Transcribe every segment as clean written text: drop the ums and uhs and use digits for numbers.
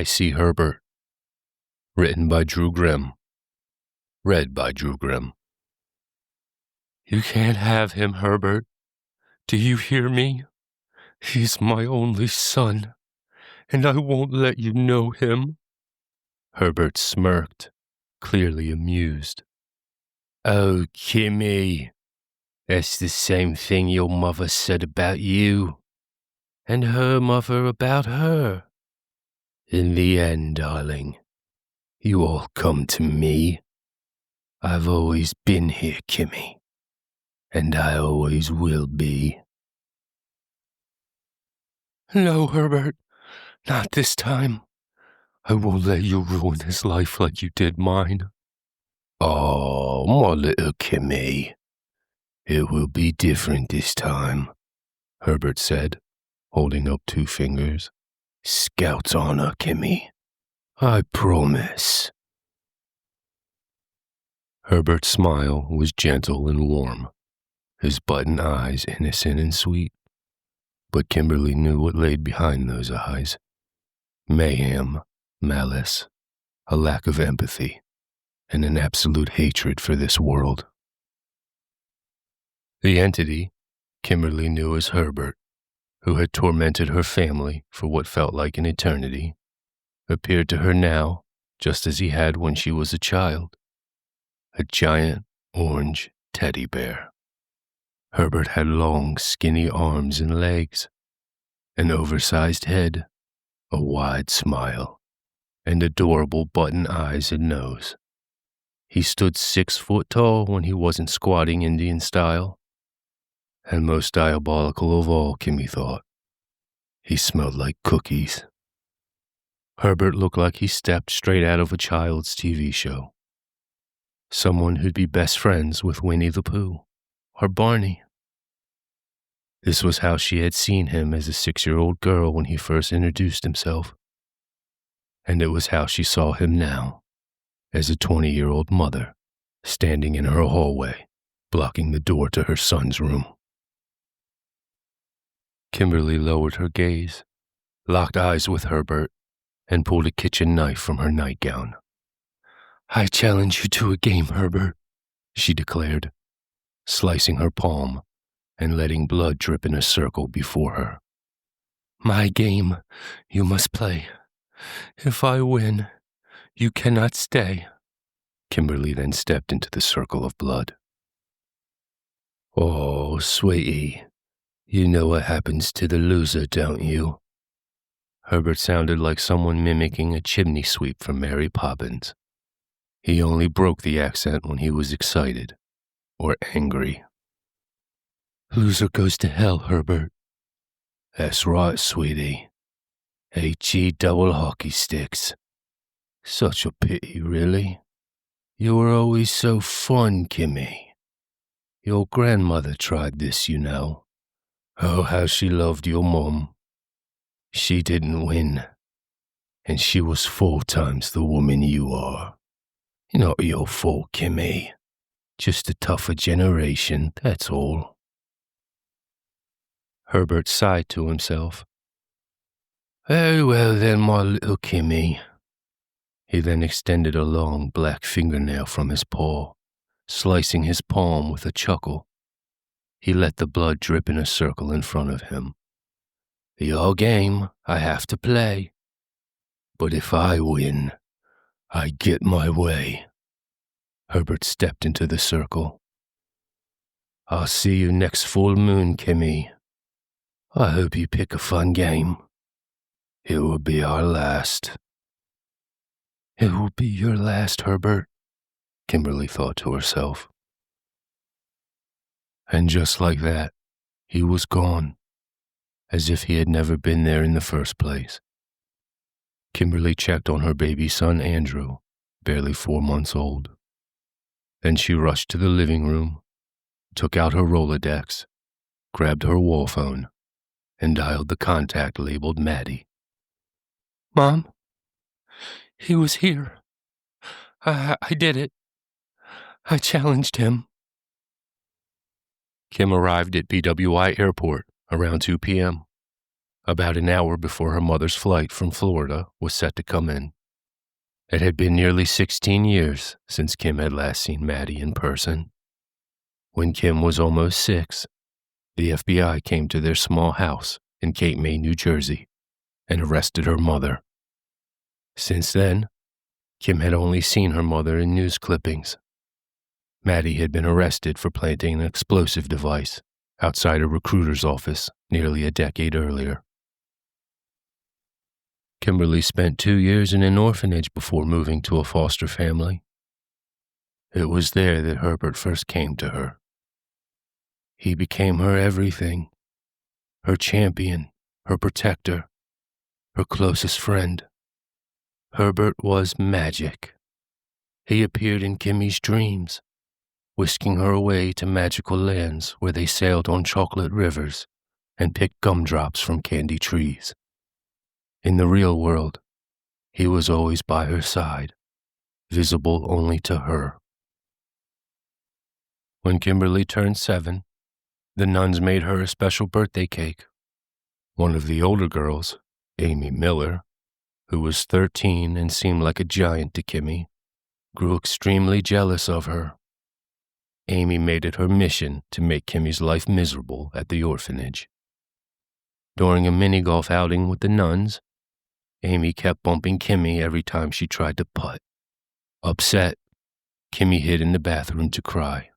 See Herbert. Written by Drew Grimm. Read by Drew Grimm. You can't have him, Herbert. Do you hear me? He's my only son, and I won't let you know him. Herbert smirked, clearly amused. Oh, Kimmy, that's the same thing your mother said about you, and her mother about her. In the end, darling, you all come to me. I've always been here, Kimmy, and I always will be. No, Herbert, not this time. I won't let you ruin his life like you did mine. Oh, my little Kimmy. It will be different this time, Herbert said, holding up 2 fingers. Scout's honor, Kimmy. I promise. Herbert's smile was gentle and warm, his button eyes innocent and sweet. But Kimberly knew what lay behind those eyes. Mayhem, malice, a lack of empathy, and an absolute hatred for this world. The entity Kimberly knew as Herbert, who had tormented her family for what felt like an eternity, appeared to her now just as he had when she was a child. A giant orange teddy bear. Herbert had long, skinny arms and legs, an oversized head, a wide smile, and adorable button eyes and nose. He stood 6 foot tall when he wasn't squatting Indian style. And most diabolical of all, Kimmy thought, he smelled like cookies. Herbert looked like he stepped straight out of a child's TV show. Someone who'd be best friends with Winnie the Pooh or Barney. This was how she had seen him as a 6-year-old girl when he first introduced himself. And it was how she saw him now, as a 20-year-old mother, standing in her hallway, blocking the door to her son's room. Kimberly lowered her gaze, locked eyes with Herbert, and pulled a kitchen knife from her nightgown. I challenge you to a game, Herbert, she declared, slicing her palm and letting blood drip in a circle before her. My game, you must play. If I win, you cannot stay. Kimberly then stepped into the circle of blood. Oh, sweetie, you know what happens to the loser, don't you? Herbert sounded like someone mimicking a chimney sweep from Mary Poppins. He only broke the accent when he was excited or angry. Loser goes to hell, Herbert. That's right, sweetie. H-E double hockey sticks. Such a pity, really. You were always so fun, Kimmy. Your grandmother tried this, you know. Oh, how she loved your mom. She didn't win, and she was 4 times the woman you are. Not your fault, Kimmy. Just a tougher generation, that's all. Herbert sighed to himself. Very well then, my little Kimmy. He then extended a long black fingernail from his paw, slicing his palm with a chuckle. He let the blood drip in a circle in front of him. Your game, I have to play. But if I win, I get my way. Herbert stepped into the circle. I'll see you next full moon, Kimmy. I hope you pick a fun game. It will be our last. It will be your last, Herbert, Kimberly thought to herself. And just like that, he was gone, as if he had never been there in the first place. Kimberly checked on her baby son, Andrew, barely 4 months old. Then she rushed to the living room, took out her Rolodex, grabbed her wall phone, and dialed the contact labeled Maddie. Mom, he was here. I did it. I challenged him. Kim arrived at BWI Airport around 2 p.m. about an hour before her mother's flight from Florida was set to come in. It had been nearly 16 years since Kim had last seen Maddie in person. When Kim was almost 6, the FBI came to their small house in Cape May, New Jersey, and arrested her mother. Since then, Kim had only seen her mother in news clippings. Maddie had been arrested for planting an explosive device outside a recruiter's office nearly a decade earlier. Kimberly spent 2 years in an orphanage before moving to a foster family. It was there that Herbert first came to her. He became her everything, her champion, her protector, her closest friend. Herbert was magic. He appeared in Kimmy's dreams, whisking her away to magical lands where they sailed on chocolate rivers and picked gumdrops from candy trees. In the real world, he was always by her side, visible only to her. When Kimberly turned 7, the nuns made her a special birthday cake. One of the older girls, Amy Miller, who was 13 and seemed like a giant to Kimmy, grew extremely jealous of her. Amy made it her mission to make Kimmy's life miserable at the orphanage. During a mini-golf outing with the nuns, Amy kept bumping Kimmy every time she tried to putt. Upset, Kimmy hid in the bathroom to cry,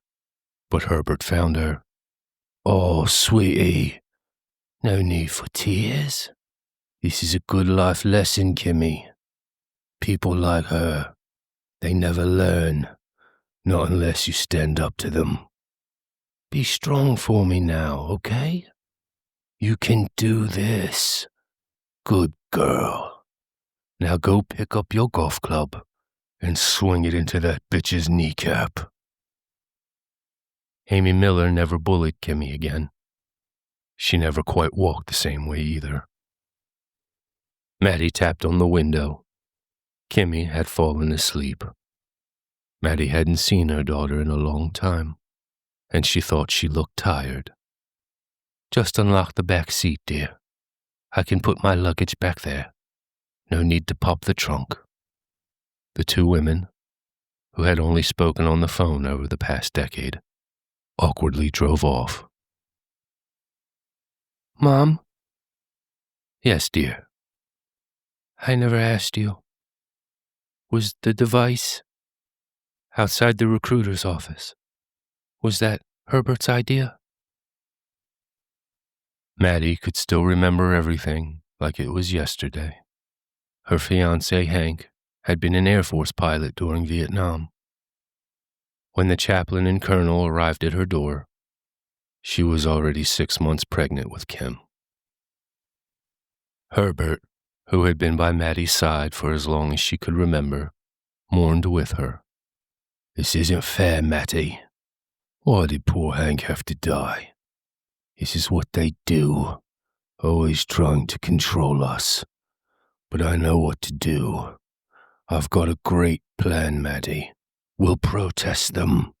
but Herbert found her. "Oh, sweetie, no need for tears. This is a good life lesson, Kimmy. People like her, they never learn, not unless you stand up to them. Be strong for me now, okay? You can do this. Good girl. Now go pick up your golf club and swing it into that bitch's kneecap." Amy Miller never bullied Kimmy again. She never quite walked the same way either. Maddie tapped on the window. Kimmy had fallen asleep. Maddie hadn't seen her daughter in a long time, and she thought she looked tired. "Just unlock the back seat, dear. I can put my luggage back there. No need to pop the trunk." The two women, who had only spoken on the phone over the past decade, awkwardly drove off. "Mom?" "Yes, dear." "I never asked you. Was the device outside the recruiter's office, was that Herbert's idea?" Maddie could still remember everything like it was yesterday. Her fiancé, Hank, had been an Air Force pilot during Vietnam. When the chaplain and colonel arrived at her door, she was already 6 months pregnant with Kim. Herbert, who had been by Maddie's side for as long as she could remember, mourned with her. "This isn't fair, Matty. Why did poor Hank have to die? This is what they do, always trying to control us. But I know what to do. I've got a great plan, Maddie. We'll protest them.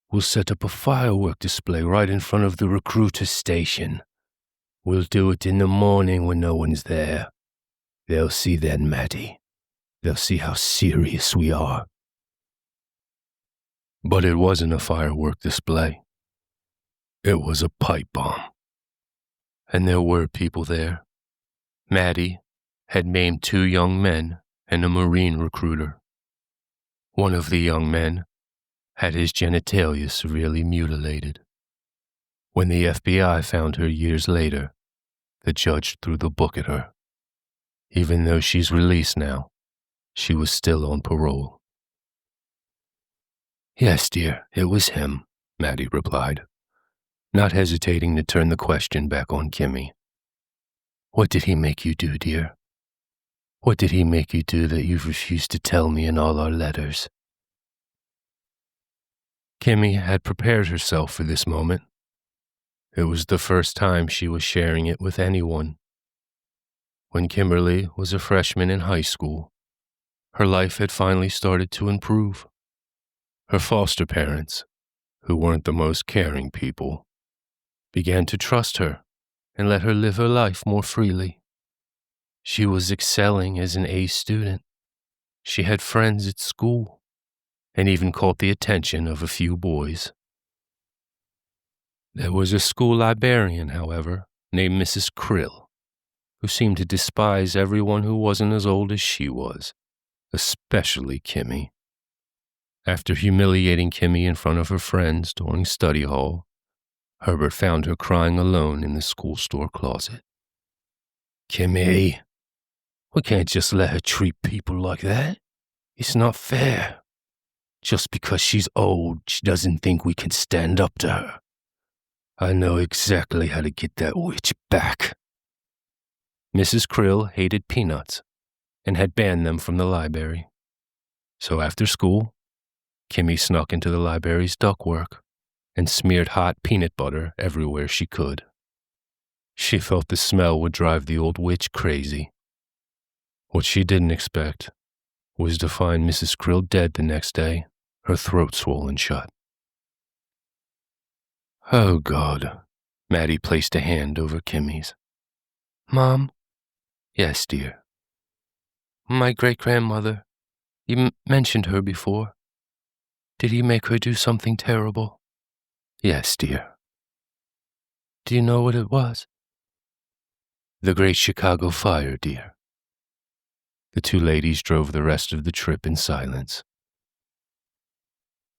We'll set up a firework display right in front of the recruiter station. We'll do it in the morning when no one's there. They'll see then, Maddie. They'll see how serious we are." But it wasn't a firework display. It was a pipe bomb. And there were people there. Maddie had maimed 2 young men and a Marine recruiter. One of the young men had his genitalia severely mutilated. When the FBI found her years later, the judge threw the book at her. Even though she's released now, she was still on parole. "Yes, dear, it was him," Maddie replied, not hesitating to turn the question back on Kimmy. "What did he make you do, dear? What did he make you do that you've refused to tell me in all our letters?" Kimmy had prepared herself for this moment. It was the first time she was sharing it with anyone. When Kimberly was a freshman in high school, her life had finally started to improve. Her foster parents, who weren't the most caring people, began to trust her and let her live her life more freely. She was excelling as an A student. She had friends at school, and even caught the attention of a few boys. There was a school librarian, however, named Mrs. Krill, who seemed to despise everyone who wasn't as old as she was, especially Kimmy. After humiliating Kimmy in front of her friends during study hall, Herbert found her crying alone in the school store closet. "Kimmy, we can't just let her treat people like that. It's not fair. Just because she's old, she doesn't think we can stand up to her. I know exactly how to get that witch back." Mrs. Krill hated peanuts and had banned them from the library. So after school, Kimmy snuck into the library's ductwork and smeared hot peanut butter everywhere she could. She thought the smell would drive the old witch crazy. What she didn't expect was to find Mrs. Krill dead the next day, her throat swollen shut. "Oh, God." Maddie placed a hand over Kimmy's. "Mom?" "Yes, dear." "My great-grandmother. You mentioned her before. Did he make her do something terrible?" "Yes, dear." "Do you know what it was?" "The Great Chicago Fire, dear." The two ladies drove the rest of the trip in silence.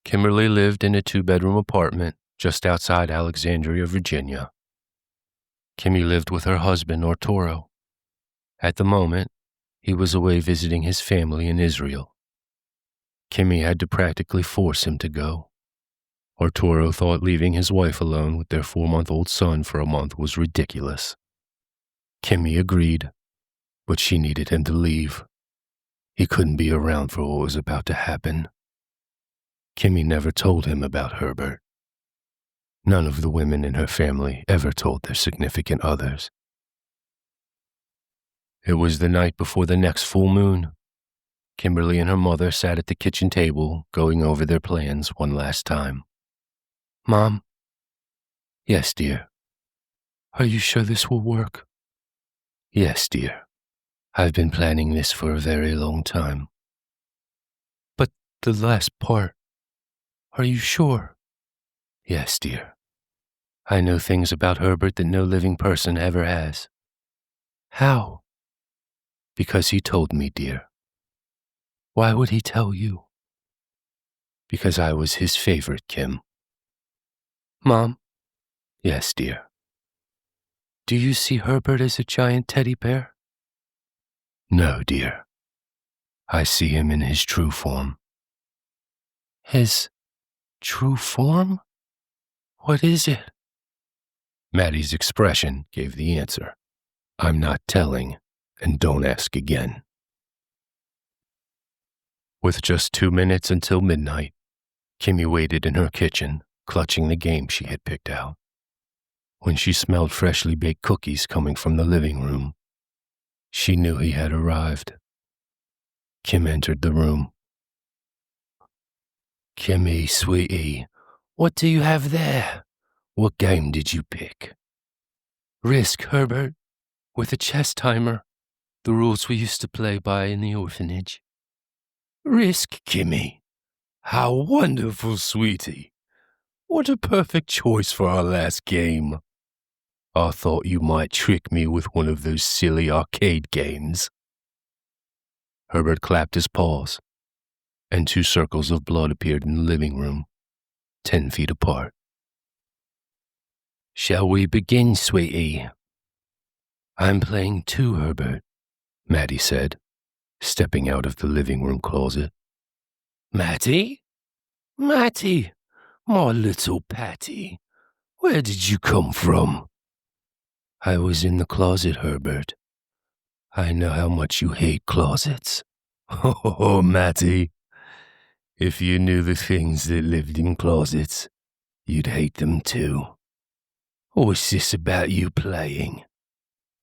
Kimberly lived in a 2-bedroom apartment just outside Alexandria, Virginia. Kimmy lived with her husband, Arturo. At the moment, he was away visiting his family in Israel. Kimmy had to practically force him to go. Arturo thought leaving his wife alone with their 4-month-old son for a month was ridiculous. Kimmy agreed, but she needed him to leave. He couldn't be around for what was about to happen. Kimmy never told him about Herbert. None of the women in her family ever told their significant others. It was the night before the next full moon. Kimberly and her mother sat at the kitchen table, going over their plans one last time. "Mom?" "Yes, dear." "Are you sure this will work?" "Yes, dear. I've been planning this for a very long time." "But the last part, are you sure?" "Yes, dear. I know things about Herbert that no living person ever has." "How?" "Because he told me, dear." "Why would he tell you?" "Because I was his favorite, Kim." "Mom?" "Yes, dear." "Do you see Herbert as a giant teddy bear?" "No, dear. I see him in his true form." "His true form? What is it?" Maddie's expression gave the answer. "I'm not telling, and don't ask again." With just 2 minutes until midnight, Kimmy waited in her kitchen, clutching the game she had picked out. When she smelled freshly baked cookies coming from the living room, she knew he had arrived. Kim entered the room. "Kimmy, sweetie, what do you have there? What game did you pick?" "Risk, Herbert, with a chess timer. The rules we used to play by in the orphanage." "Risk, Kimmy? How wonderful, sweetie. What a perfect choice for our last game. I thought you might trick me with one of those silly arcade games." Herbert clapped his paws, and 2 circles of blood appeared in the living room, 10 feet apart. "Shall we begin, sweetie?" "I'm playing too, Herbert," Maddie said, stepping out of the living room closet. "Matty? Matty, my little Patty, where did you come from?" "I was in the closet, Herbert. I know how much you hate closets." "Oh, Matty, if you knew the things that lived in closets, you'd hate them too. What's this about you playing?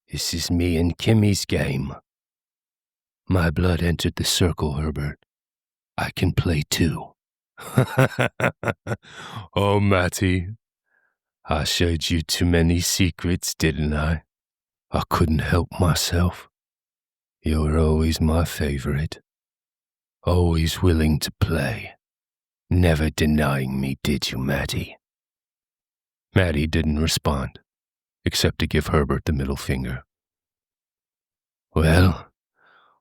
This is me and Kimmy's game." "My blood entered the circle, Herbert. I can play too." "Oh, Matty, I showed you too many secrets, didn't I? I couldn't help myself. You were always my favorite. Always willing to play. Never denying me, did you, Matty? Matty didn't respond, except to give Herbert the middle finger. Well,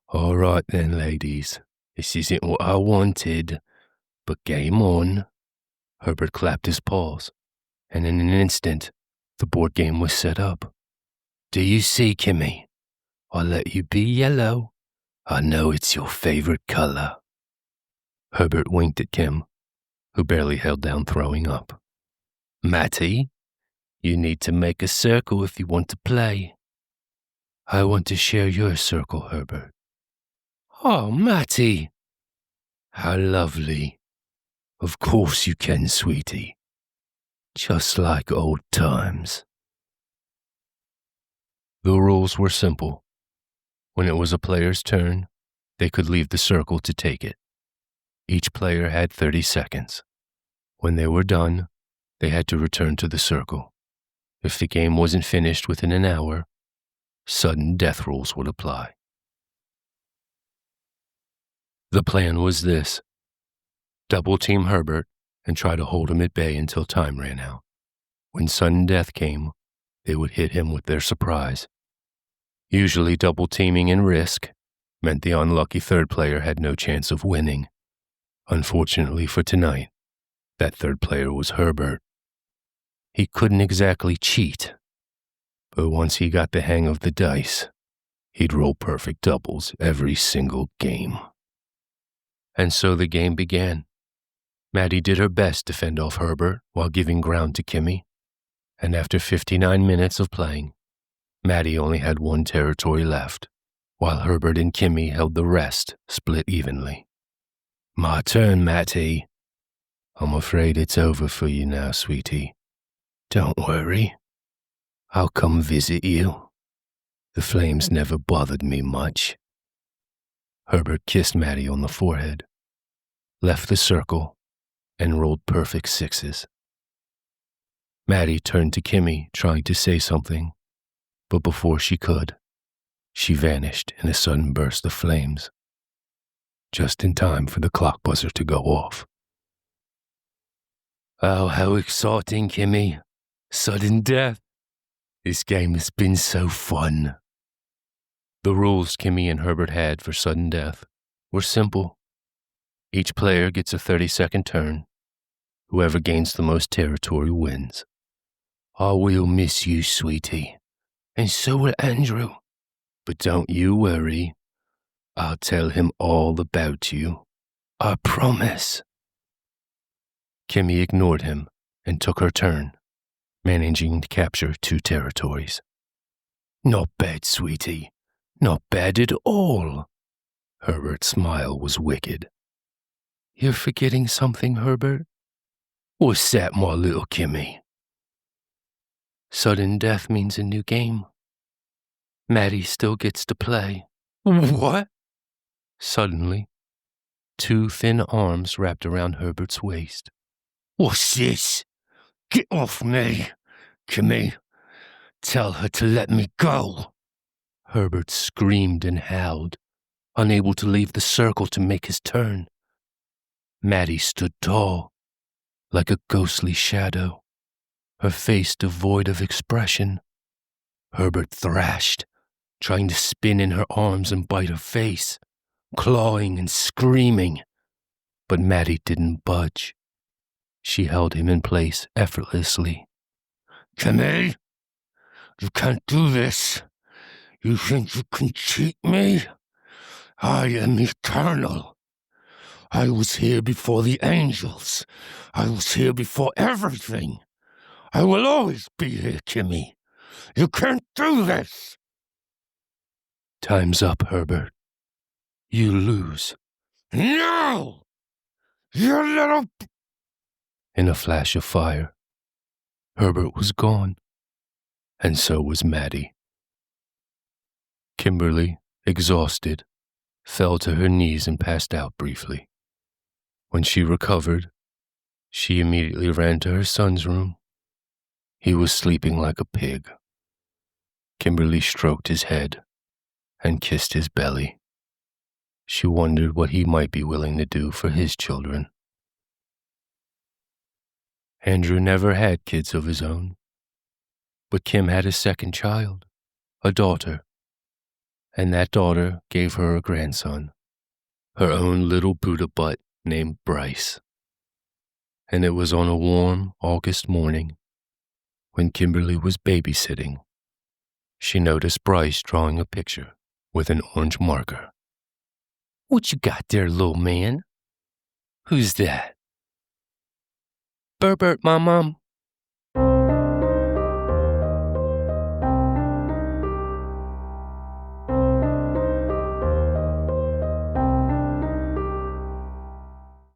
all right then, ladies. This isn't what I wanted, but game on. Herbert clapped his paws, and in an instant, the board game was set up. Do you see, Kimmy? I'll let you be yellow. I know it's your favorite color. Herbert winked at Kim, who barely held down throwing up. Matty, you need to make a circle if you want to play. I want to share your circle, Herbert. Oh, Matty! How lovely. Of course you can, sweetie. Just like old times. The rules were simple. When it was a player's turn, they could leave the circle to take it. Each player had 30 seconds. When they were done, they had to return to the circle. If the game wasn't finished within an hour, sudden death rules would apply. The plan was this. Double-team Herbert and try to hold him at bay until time ran out. When sudden death came, they would hit him with their surprise. Usually double-teaming and risk meant the unlucky third player had no chance of winning. Unfortunately for tonight, that third player was Herbert. He couldn't exactly cheat, but once he got the hang of the dice, he'd roll perfect doubles every single game. And so the game began. Maddie did her best to fend off Herbert while giving ground to Kimmy, and after 59 minutes of playing, Maddie only had one territory left, while Herbert and Kimmy held the rest split evenly. My turn, Matty. I'm afraid it's over for you now, sweetie. Don't worry. I'll come visit you. The flames never bothered me much. Herbert kissed Maddie on the forehead, left the circle, and rolled perfect sixes. Maddie turned to Kimmy, trying to say something, but before she could, she vanished in a sudden burst of flames, just in time for the clock buzzer to go off. Oh, how exciting, Kimmy. Sudden death. This game has been so fun. The rules Kimmy and Herbert had for sudden death were simple. Each player gets a 30-second turn. Whoever gains the most territory wins. I will miss you, sweetie. And so will Andrew. But don't you worry. I'll tell him all about you. I promise. Kimmy ignored him and took her turn, managing to capture 2 territories. Not bad, sweetie. Not bad at all. Herbert's smile was wicked. You're forgetting something, Herbert? What's that, my little Kimmy? Sudden death means a new game. Maddie still gets to play. What? Suddenly, 2 thin arms wrapped around Herbert's waist. What's this? Get off me, Kimmy. Tell her to let me go. Herbert screamed and howled, unable to leave the circle to make his turn. Maddie stood tall, like a ghostly shadow, her face devoid of expression. Herbert thrashed, trying to spin in her arms and bite her face, clawing and screaming. But Maddie didn't budge. She held him in place effortlessly. Kimmy, you can't do this. You think you can cheat me? I am eternal. I was here before the angels. I was here before everything. I will always be here, Kimmy. You can't do this. Time's up, Herbert. You lose. No! You little... In a flash of fire, Herbert was gone, and so was Maddie. Kimberly, exhausted, fell to her knees and passed out briefly. When she recovered, she immediately ran to her son's room. He was sleeping like a pig. Kimberly stroked his head and kissed his belly. She wondered what he might be willing to do for his children. Andrew never had kids of his own, but Kim had a second child, a daughter, and that daughter gave her a grandson, her own little Buddha butt named Bryce. And it was on a warm August morning, when Kimberly was babysitting, she noticed Bryce drawing a picture with an orange marker. "What you got there, little man? Who's that?" "Herbert, my mom,"